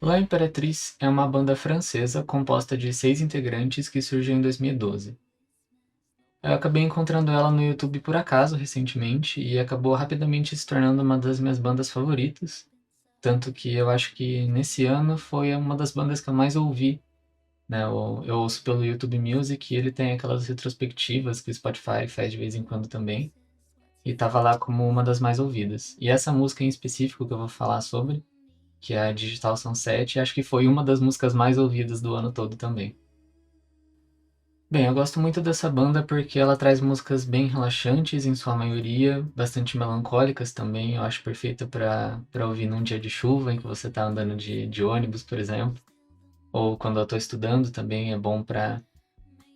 La Imperatriz é uma banda francesa composta de 6 integrantes que surgiu em 2012. Eu acabei encontrando ela no YouTube por acaso recentemente e acabou rapidamente se tornando uma das minhas bandas favoritas, tanto que eu acho que nesse ano foi uma das bandas que eu mais ouvi, né? Eu ouço pelo YouTube Music e ele tem aquelas retrospectivas que o Spotify faz de vez em quando também, e tava lá como uma das mais ouvidas. E essa música em específico que eu vou falar sobre, que é a Digital Sunset, acho que foi uma das músicas mais ouvidas do ano todo também. Bem, eu gosto muito dessa banda porque ela traz músicas bem relaxantes em sua maioria, bastante melancólicas também. Eu acho perfeita para ouvir num dia de chuva em que você tá andando de ônibus, por exemplo, ou quando eu tô estudando também é bom para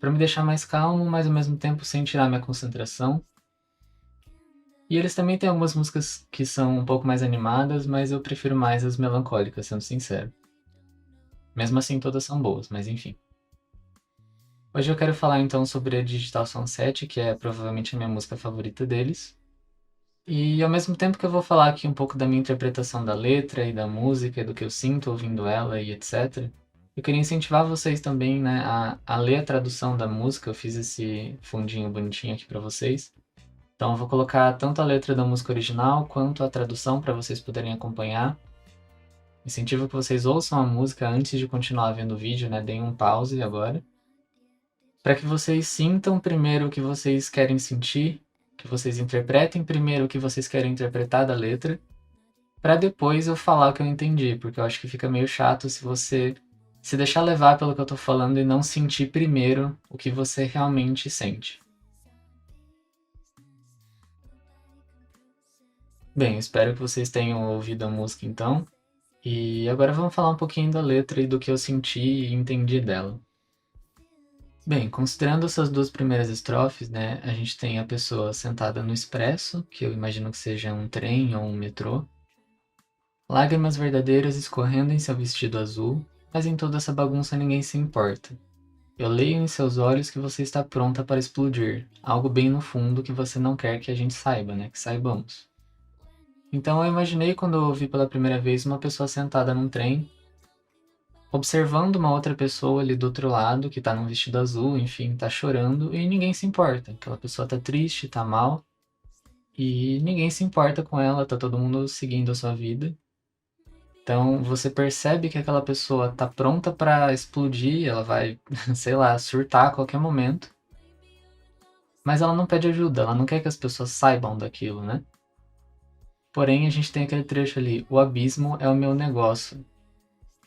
me deixar mais calmo, mas ao mesmo tempo sem tirar minha concentração. E eles também têm algumas músicas que são um pouco mais animadas, mas eu prefiro mais as melancólicas, sendo sincero. Mesmo assim, todas são boas, mas enfim. Hoje eu quero falar então sobre a Digital Sunset, que é provavelmente a minha música favorita deles. E ao mesmo tempo que eu vou falar aqui um pouco da minha interpretação da letra e da música, e do que eu sinto ouvindo ela e etc. Eu queria incentivar vocês também, né, a ler a tradução da música. Eu fiz esse fundinho bonitinho aqui para vocês. Então eu vou colocar tanto a letra da música original quanto a tradução para vocês poderem acompanhar. Incentivo que vocês ouçam a música antes de continuar vendo o vídeo, né? Deem um pause agora, para que vocês sintam primeiro o que vocês querem sentir, que vocês interpretem primeiro o que vocês querem interpretar da letra, para depois eu falar o que eu entendi, porque eu acho que fica meio chato se você se deixar levar pelo que eu tô falando e não sentir primeiro o que você realmente sente. Bem, espero que vocês tenham ouvido a música então, e agora vamos falar um pouquinho da letra e do que eu senti e entendi dela. Bem, considerando essas duas primeiras estrofes, né, a gente tem a pessoa sentada no expresso, que eu imagino que seja um trem ou um metrô, lágrimas verdadeiras escorrendo em seu vestido azul, mas em toda essa bagunça ninguém se importa. Eu leio em seus olhos que você está pronta para explodir, algo bem no fundo que você não quer que a gente saiba, né, que saibamos. Então eu imaginei quando eu ouvi pela primeira vez uma pessoa sentada num trem, observando uma outra pessoa ali do outro lado, que tá num vestido azul, enfim, tá chorando, e ninguém se importa. Aquela pessoa tá triste, tá mal, e ninguém se importa com ela, tá todo mundo seguindo a sua vida. Então você percebe que aquela pessoa tá pronta pra explodir, ela vai, sei lá, surtar a qualquer momento, mas ela não pede ajuda, ela não quer que as pessoas saibam daquilo, né? Porém, a gente tem aquele trecho ali, o abismo é o meu negócio.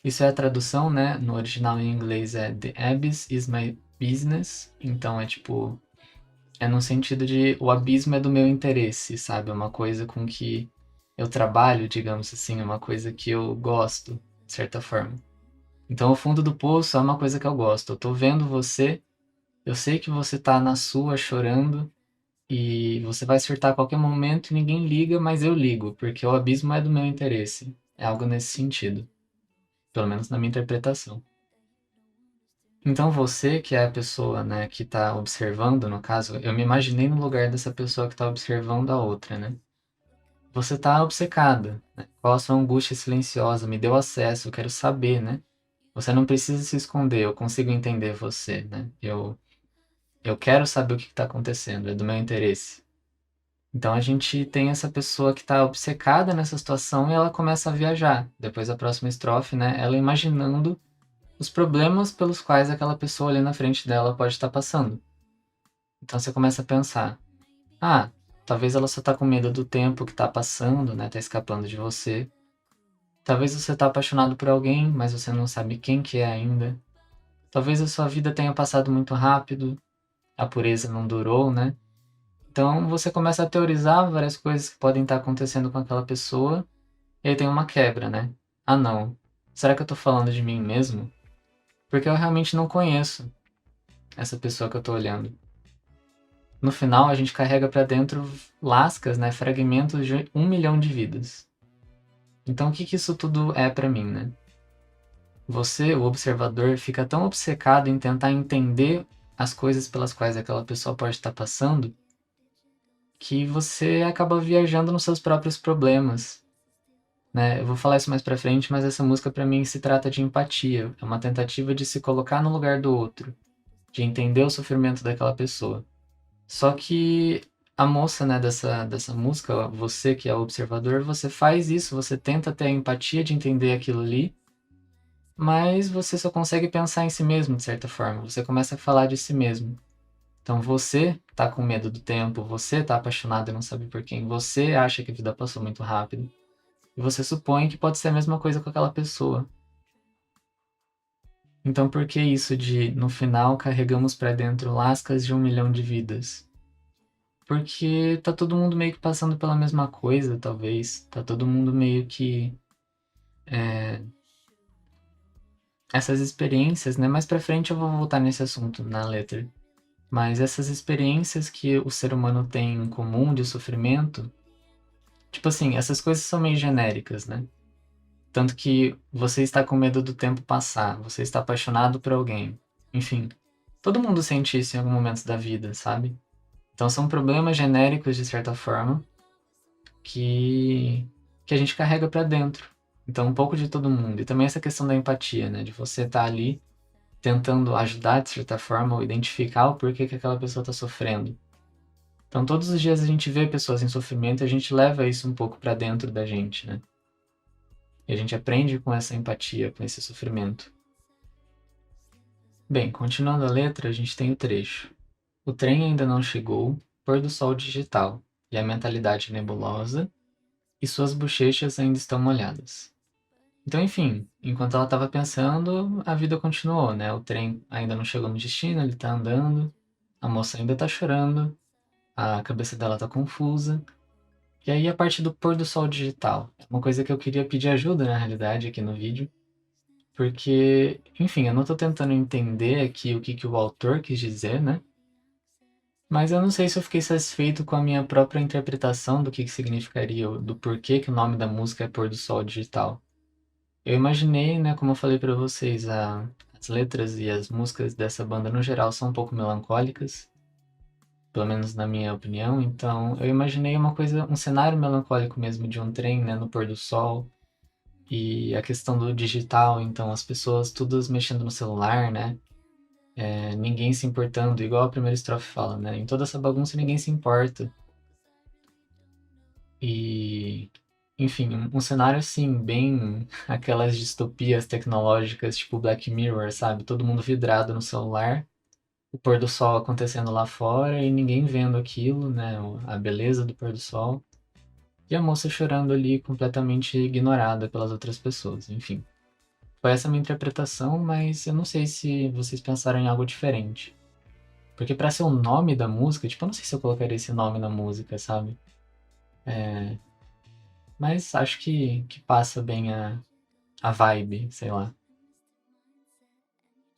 Isso é a tradução, né? No original em inglês é The Abyss is my business. Então é tipo, é no sentido de o abismo é do meu interesse, sabe? É uma coisa com que eu trabalho, digamos assim, é uma coisa que eu gosto, de certa forma. Então o fundo do poço é uma coisa que eu gosto. Eu tô vendo você, eu sei que você tá na sua chorando e você vai surtar a qualquer momento e ninguém liga, mas eu ligo, porque o abismo é do meu interesse. É algo nesse sentido, pelo menos na minha interpretação. Então você, que é a pessoa, né, que está observando, no caso, eu me imaginei no lugar dessa pessoa que está observando a outra, né? Você está obcecada, né? Qual a sua angústia silenciosa? Me deu acesso, eu quero saber, né? Você não precisa se esconder, eu consigo entender você, né? Eu quero saber o que está acontecendo, é do meu interesse. Então a gente tem essa pessoa que está obcecada nessa situação e ela começa a viajar. Depois da próxima estrofe, né? Ela imaginando os problemas pelos quais aquela pessoa ali na frente dela pode estar passando. Então você começa a pensar: ah, talvez ela só tá com medo do tempo que tá passando, né? Tá escapando de você. Talvez você tá apaixonado por alguém, mas você não sabe quem que é ainda. Talvez a sua vida tenha passado muito rápido, a pureza não durou, né? Então você começa a teorizar várias coisas que podem estar acontecendo com aquela pessoa, e aí tem uma quebra, né? Ah, não. Será que eu tô falando de mim mesmo? Porque eu realmente não conheço essa pessoa que eu tô olhando. No final, a gente carrega para dentro lascas, né, fragmentos de 1 milhão de vidas. Então, o que que isso tudo é para mim, né? Você, o observador, fica tão obcecado em tentar entender as coisas pelas quais aquela pessoa pode estar passando, que você acaba viajando nos seus próprios problemas, né? Eu vou falar isso mais pra frente, mas essa música pra mim se trata de empatia. É uma tentativa de se colocar no lugar do outro, de entender o sofrimento daquela pessoa. Só que a moça, né, dessa música, você que é o observador, você faz isso, você tenta ter a empatia de entender aquilo ali, mas você só consegue pensar em si mesmo, de certa forma. Você começa a falar de si mesmo. Então você tá com medo do tempo, você tá apaixonado e não sabe por quem, você acha que a vida passou muito rápido. E você supõe que pode ser a mesma coisa com aquela pessoa. Então por que isso de, no final, carregamos pra dentro lascas de 1 milhão de vidas? Porque tá todo mundo meio que passando pela mesma coisa, talvez. Tá todo mundo meio que. Essas experiências, né? Mais pra frente eu vou voltar nesse assunto na letra. Mas essas experiências que o ser humano tem em comum de sofrimento, tipo assim, essas coisas são meio genéricas, né? Tanto que você está com medo do tempo passar, você está apaixonado por alguém. Enfim, todo mundo sente isso em algum momento da vida, sabe? Então são problemas genéricos de certa forma que que a gente carrega pra dentro. Então um pouco de todo mundo. E também essa questão da empatia, né? De você estar ali tentando ajudar de certa forma ou identificar o porquê que aquela pessoa está sofrendo. Então todos os dias a gente vê pessoas em sofrimento e a gente leva isso um pouco pra dentro da gente, né? E a gente aprende com essa empatia, com esse sofrimento. Bem, continuando a letra, a gente tem o trecho. O trem ainda não chegou, pôr do sol digital, e a mentalidade nebulosa, e suas bochechas ainda estão molhadas. Então, enfim, enquanto ela estava pensando, a vida continuou, né? O trem ainda não chegou no destino, ele tá andando, a moça ainda tá chorando, a cabeça dela tá confusa. E aí, a parte do pôr do sol digital, é uma coisa que eu queria pedir ajuda, na realidade, aqui no vídeo, porque, enfim, eu não tô tentando entender aqui o que que o autor quis dizer, né? Mas eu não sei se eu fiquei satisfeito com a minha própria interpretação do que significaria, do porquê que o nome da música é Pôr do Sol Digital. Eu imaginei, né, como eu falei pra vocês, as letras e as músicas dessa banda no geral são um pouco melancólicas, pelo menos na minha opinião, então eu imaginei uma coisa, um cenário melancólico mesmo de um trem, né, no pôr do sol, e a questão do digital, então as pessoas todas mexendo no celular, né, ninguém se importando, igual a primeira estrofe fala, né, em toda essa bagunça ninguém se importa, e enfim, um cenário assim, bem aquelas distopias tecnológicas, tipo Black Mirror, sabe? Todo mundo vidrado no celular, o pôr do sol acontecendo lá fora e ninguém vendo aquilo, né? A beleza do pôr do sol. E a moça chorando ali, completamente ignorada pelas outras pessoas. Enfim, foi essa a minha interpretação, mas eu não sei se vocês pensaram em algo diferente. Porque pra ser o nome da música, tipo, eu não sei se eu colocaria esse nome na música, sabe? Mas acho que passa bem a vibe, sei lá.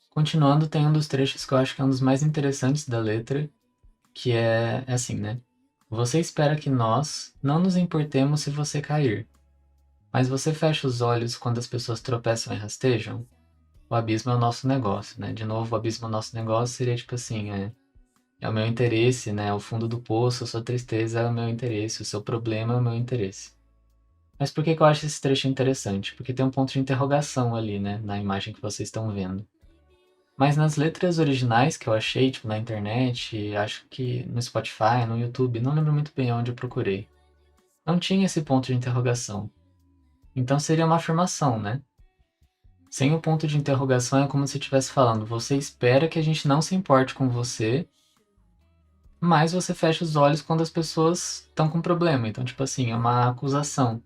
Continuando, tem um dos trechos que eu acho que é um dos mais interessantes da letra, que é assim, né? Você espera que nós não nos importemos se você cair, mas você fecha os olhos quando as pessoas tropeçam e rastejam? O abismo é o nosso negócio, né? De novo, o abismo é o nosso negócio seria tipo assim, é o meu interesse, né? O fundo do poço, a sua tristeza é o meu interesse, o seu problema é o meu interesse. Mas por que que eu acho esse trecho interessante? Porque tem um ponto de interrogação ali, né? Na imagem que vocês estão vendo. Mas nas letras originais que eu achei, tipo, na internet, acho que no Spotify, no YouTube, não lembro muito bem onde eu procurei. Não tinha esse ponto de interrogação. Então seria uma afirmação, né? Sem o ponto de interrogação é como se estivesse falando, você espera que a gente não se importe com você, mas você fecha os olhos quando as pessoas estão com problema. Então, tipo assim, é uma acusação.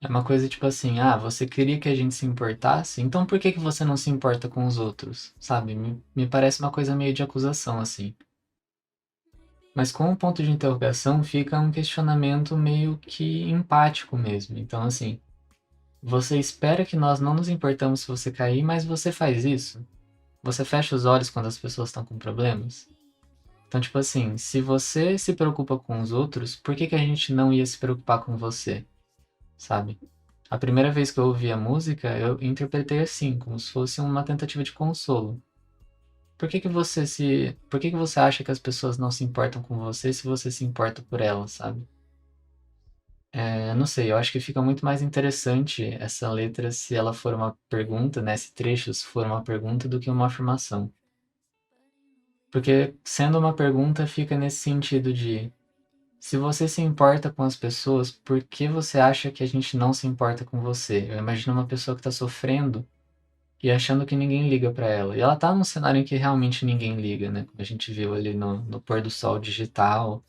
É uma coisa tipo assim, ah, você queria que a gente se importasse? Então por que que você não se importa com os outros? Sabe? Me parece uma coisa meio de acusação, assim. Mas com o ponto de interrogação fica um questionamento meio que empático mesmo. Então, assim, você espera que nós não nos importamos se você cair, mas você faz isso? Você fecha os olhos quando as pessoas estão com problemas? Então, tipo assim, se você se preocupa com os outros, por que que a gente não ia se preocupar com você? Sabe? A primeira vez que eu ouvi a música, eu interpretei assim, como se fosse uma tentativa de consolo. Por que que você acha que as pessoas não se importam com você se você se importa por elas, sabe? Não sei, eu acho que fica muito mais interessante essa letra se ela for uma pergunta, né? Esse trecho se for uma pergunta do que uma afirmação. Porque sendo uma pergunta fica nesse sentido de se você se importa com as pessoas, por que você acha que a gente não se importa com você? Eu imagino uma pessoa que está sofrendo e achando que ninguém liga pra ela. E ela tá num cenário em que realmente ninguém liga, né? Como a gente viu ali no pôr do sol digital,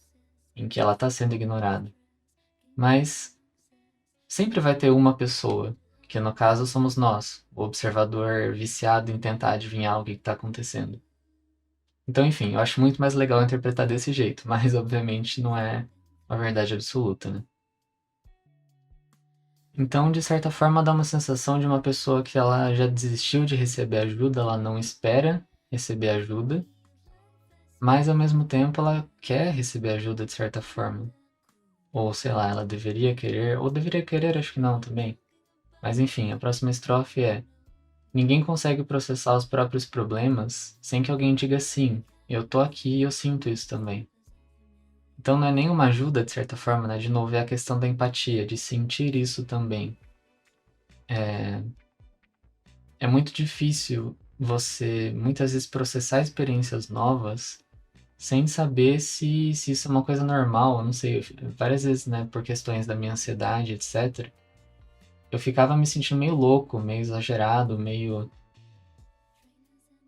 em que ela tá sendo ignorada. Mas sempre vai ter uma pessoa, que no caso somos nós, o observador viciado em tentar adivinhar o que está acontecendo. Então, enfim, eu acho muito mais legal interpretar desse jeito, mas obviamente não é uma verdade absoluta, né? Então, de certa forma, dá uma sensação de uma pessoa que ela já desistiu de receber ajuda, ela não espera receber ajuda, mas ao mesmo tempo ela quer receber ajuda de certa forma. Ou sei lá, ela deveria querer, ou deveria querer, acho que não também. Mas enfim, a próxima estrofe é: ninguém consegue processar os próprios problemas sem que alguém diga sim, eu tô aqui e eu sinto isso também. Então não é nenhuma ajuda, de certa forma, né? De novo, é a questão da empatia, de sentir isso também. É muito difícil você, muitas vezes, processar experiências novas sem saber se isso é uma coisa normal. Eu não sei, várias vezes, né, por questões da minha ansiedade, etc., eu ficava me sentindo meio louco, meio exagerado, meio.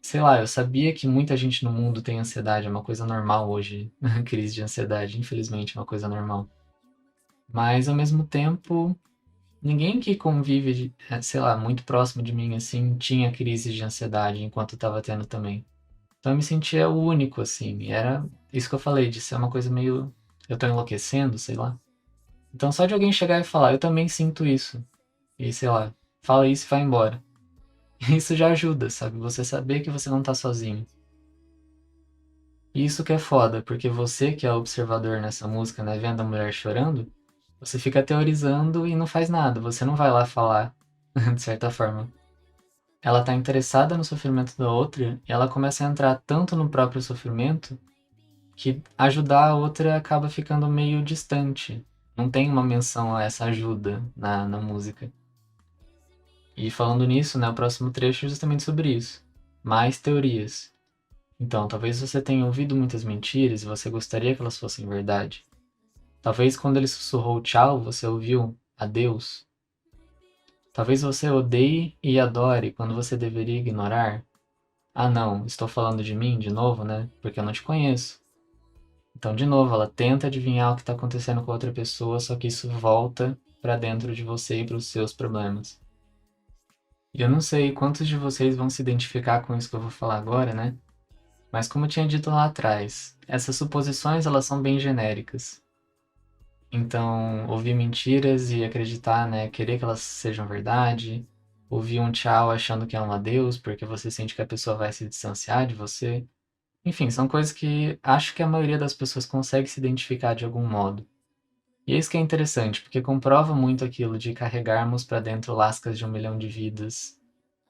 Sei lá, eu sabia que muita gente no mundo tem ansiedade, é uma coisa normal hoje, crise de ansiedade, infelizmente é uma coisa normal. Mas ao mesmo tempo, ninguém que convive, sei lá, muito próximo de mim assim, tinha crise de ansiedade enquanto eu tava tendo também. Então eu me sentia o único assim, e era isso que eu falei, de ser uma coisa meio eu tô enlouquecendo, sei lá. Então só de alguém chegar e falar, eu também sinto isso, e sei lá, fala isso e vai embora. Isso já ajuda, sabe? Você saber que você não tá sozinho. E isso que é foda, porque você que é o observador nessa música, né, vendo a mulher chorando, você fica teorizando e não faz nada, você não vai lá falar, de certa forma. Ela tá interessada no sofrimento da outra e ela começa a entrar tanto no próprio sofrimento que ajudar a outra acaba ficando meio distante. Não tem uma menção a essa ajuda na música. E falando nisso, né, o próximo trecho é justamente sobre isso. Mais teorias. Então, talvez você tenha ouvido muitas mentiras e você gostaria que elas fossem verdade. Talvez quando ele sussurrou tchau, você ouviu adeus. Talvez você odeie e adore quando você deveria ignorar. Ah, não, estou falando de mim de novo, né? Porque eu não te conheço. Então, de novo, ela tenta adivinhar o que está acontecendo com a outra pessoa, só que isso volta para dentro de você e para os seus problemas. E eu não sei quantos de vocês vão se identificar com isso que eu vou falar agora, né? Mas como eu tinha dito lá atrás, essas suposições elas são bem genéricas. Então, ouvir mentiras e acreditar, né, querer que elas sejam verdade, ouvir um tchau achando que é um adeus, porque você sente que a pessoa vai se distanciar de você. Enfim, são coisas que acho que a maioria das pessoas consegue se identificar de algum modo. E é isso que é interessante, porque comprova muito aquilo de carregarmos para dentro lascas de 1 milhão de vidas,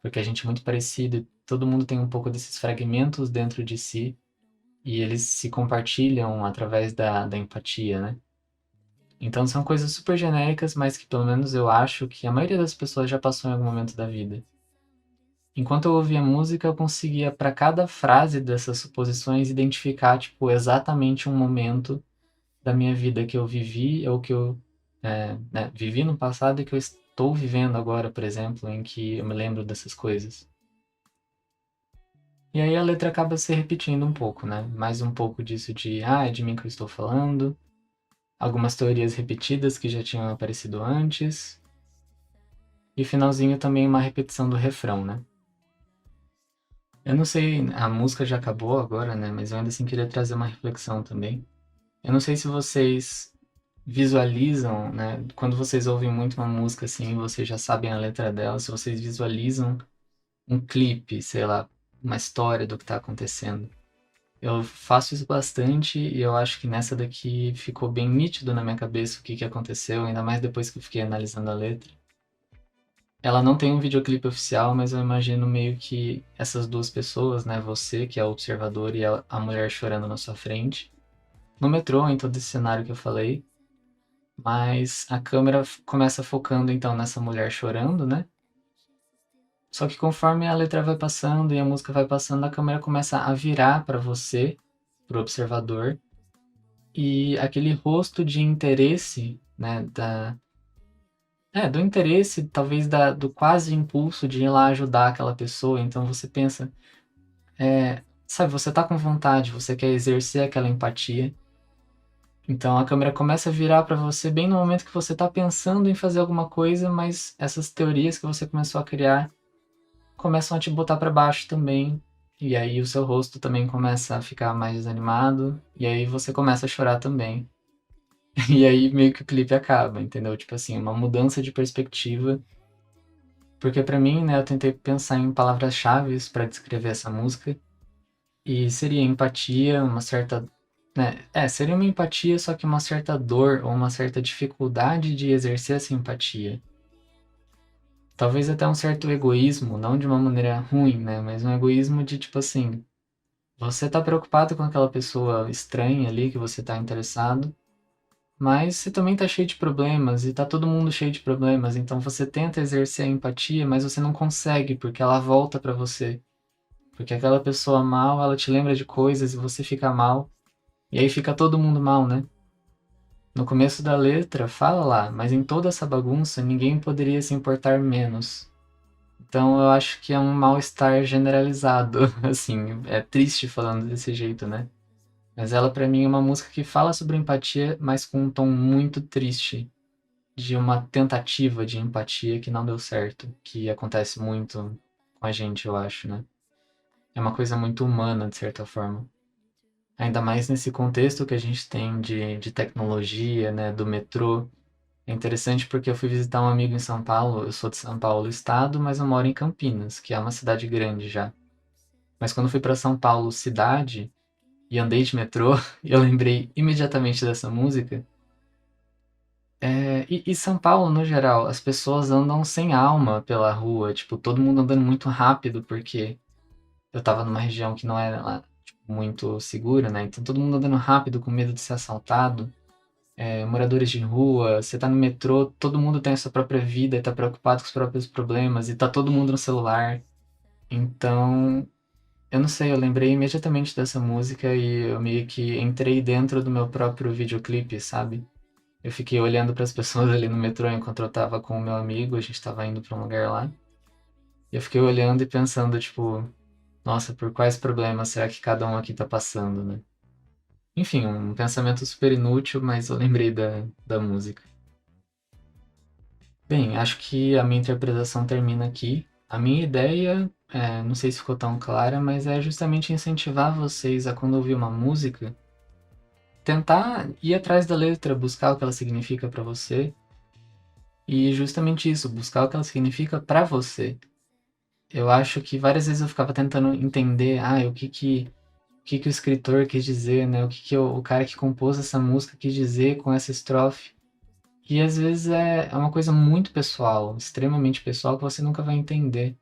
porque a gente é muito parecido e todo mundo tem um pouco desses fragmentos dentro de si e eles se compartilham através da empatia, né? Então são coisas super genéricas, mas que pelo menos eu acho que a maioria das pessoas já passou em algum momento da vida. Enquanto eu ouvia música, eu conseguia, para cada frase dessas suposições, identificar, tipo, exatamente um momento da minha vida que eu vivi, ou que eu né, vivi no passado e que eu estou vivendo agora, por exemplo, em que eu me lembro dessas coisas. E aí a letra acaba se repetindo um pouco, né? Mais um pouco disso de, é de mim que eu estou falando, algumas teorias repetidas que já tinham aparecido antes, e finalzinho também uma repetição do refrão, né? Eu não sei, a música já acabou agora, né? Mas eu ainda assim queria trazer uma reflexão também. Eu não sei se vocês visualizam, né? Quando vocês ouvem muito uma música assim, vocês já sabem a letra dela, se vocês visualizam um clipe, sei lá, uma história do que tá acontecendo. Eu faço isso bastante e eu acho que nessa daqui ficou bem nítido na minha cabeça o que que aconteceu, ainda mais depois que eu fiquei analisando a letra. Ela não tem um videoclipe oficial, mas eu imagino meio que essas duas pessoas, né? Você, que é o observador, e a mulher chorando na sua frente. No metrô, em todo esse cenário que eu falei. mas a câmera começa focando então nessa mulher chorando, né? Só que conforme a letra vai passando e a música vai passando, a câmera começa a virar para você, pro observador, e aquele rosto de interesse, né, do interesse, talvez do quase impulso de ir lá ajudar aquela pessoa. Então você pensa, sabe, você tá com vontade, você quer exercer aquela empatia. Então a câmera começa a virar para você bem no momento que você tá pensando em fazer alguma coisa, mas essas teorias que você começou a criar começam a te botar para baixo também. E aí o seu rosto também começa a ficar mais desanimado, e aí você começa a chorar também. E aí meio que o clipe acaba, entendeu? Tipo assim, uma mudança de perspectiva. Porque pra mim, né, eu tentei pensar em palavras-chave para descrever essa música, e seria empatia, uma certa, né, seria uma empatia, só que uma certa dor ou uma certa dificuldade de exercer essa empatia. Talvez até um certo egoísmo, não de uma maneira ruim, né, mas um egoísmo de tipo assim, você tá preocupado com aquela pessoa estranha ali que você tá interessado, mas você também tá cheio de problemas e tá todo mundo cheio de problemas, então você tenta exercer a empatia, mas você não consegue porque ela volta pra você. Porque aquela pessoa mal, ela te lembra de coisas e você fica mal, e aí fica todo mundo mal, né? No começo da letra, fala lá, mas em toda essa bagunça ninguém poderia se importar menos. Então eu acho que é um mal-estar generalizado, assim, é triste falando desse jeito, né? Mas ela pra mim é uma música que fala sobre empatia, mas com um tom muito triste, de uma tentativa de empatia que não deu certo, que acontece muito com a gente, eu acho, né? É uma coisa muito humana, de certa forma. Ainda mais nesse contexto que a gente tem de tecnologia, né, do metrô. É interessante porque eu fui visitar um amigo em São Paulo, eu sou de São Paulo, estado, mas eu moro em Campinas, que é uma cidade grande já. Mas quando eu fui para São Paulo, cidade, e andei de metrô, eu lembrei imediatamente dessa música. E São Paulo, no geral, as pessoas andam sem alma pela rua, tipo, todo mundo andando muito rápido, porque eu tava numa região que não era lá, tipo, muito segura, né? Então todo mundo andando rápido, com medo de ser assaltado. Moradores de rua, você tá no metrô, todo mundo tem a sua própria vida e tá preocupado com os próprios problemas, e tá todo mundo no celular. Então, eu não sei, eu lembrei imediatamente dessa música e eu meio que entrei dentro do meu próprio videoclipe, sabe? Eu fiquei olhando para as pessoas ali no metrô enquanto eu tava com o meu amigo, a gente tava indo para um lugar lá. E eu fiquei olhando e pensando, tipo, nossa, por quais problemas será que cada um aqui tá passando, né? Enfim, um pensamento super inútil, mas eu lembrei da música. Bem, acho que a minha interpretação termina aqui. A minha ideia, não sei se ficou tão clara, mas é justamente incentivar vocês a, quando ouvir uma música, tentar ir atrás da letra, buscar o que ela significa para você. E justamente isso, buscar o que ela significa para você. Eu acho que várias vezes eu ficava tentando entender, o que que o escritor quis dizer, né? O cara que compôs essa música quis dizer com essa estrofe. E às vezes é uma coisa muito pessoal, extremamente pessoal, que você nunca vai entender,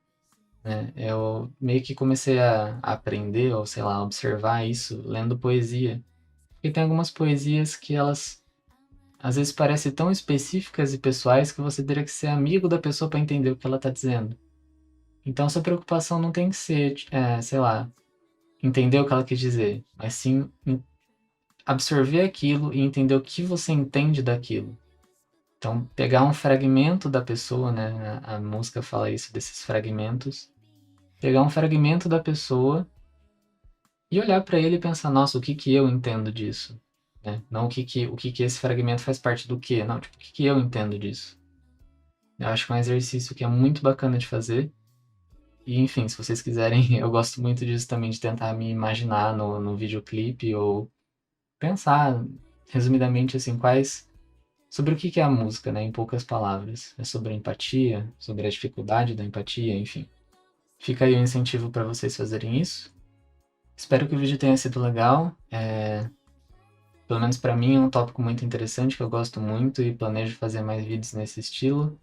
né? Eu meio que comecei a aprender, ou sei lá, a observar isso lendo poesia. Porque tem algumas poesias que elas às vezes parecem tão específicas e pessoais que você teria que ser amigo da pessoa para entender o que ela está dizendo. Então sua preocupação não tem que ser, sei lá, entender o que ela quis dizer, mas sim absorver aquilo e entender o que você entende daquilo. Então, pegar um fragmento da pessoa, né? A música fala isso, desses fragmentos. Pegar um fragmento da pessoa e olhar para ele e pensar, nossa, o que que eu entendo disso? Né? Não o que que esse fragmento faz parte do quê? Não, tipo, o que que eu entendo disso? Eu acho que é um exercício que é muito bacana de fazer. E, enfim, se vocês quiserem, eu gosto muito disso também, de tentar me imaginar no videoclipe ou pensar, resumidamente, assim, sobre o que que é a música, né, em poucas palavras. É sobre a empatia, sobre a dificuldade da empatia, enfim. Fica aí o incentivo para vocês fazerem isso. Espero que o vídeo tenha sido legal. Pelo menos para mim é um tópico muito interessante que eu gosto muito e planejo fazer mais vídeos nesse estilo.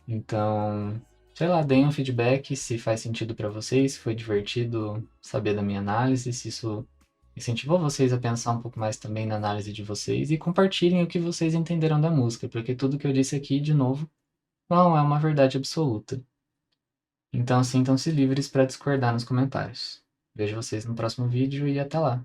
Então, sei lá, deem um feedback se faz sentido para vocês, se foi divertido saber da minha análise, se isso incentivou vocês a pensar um pouco mais também na análise de vocês e compartilhem o que vocês entenderam da música, porque tudo que eu disse aqui, de novo, não é uma verdade absoluta. Então sintam-se livres para discordar nos comentários. Vejo vocês no próximo vídeo e até lá!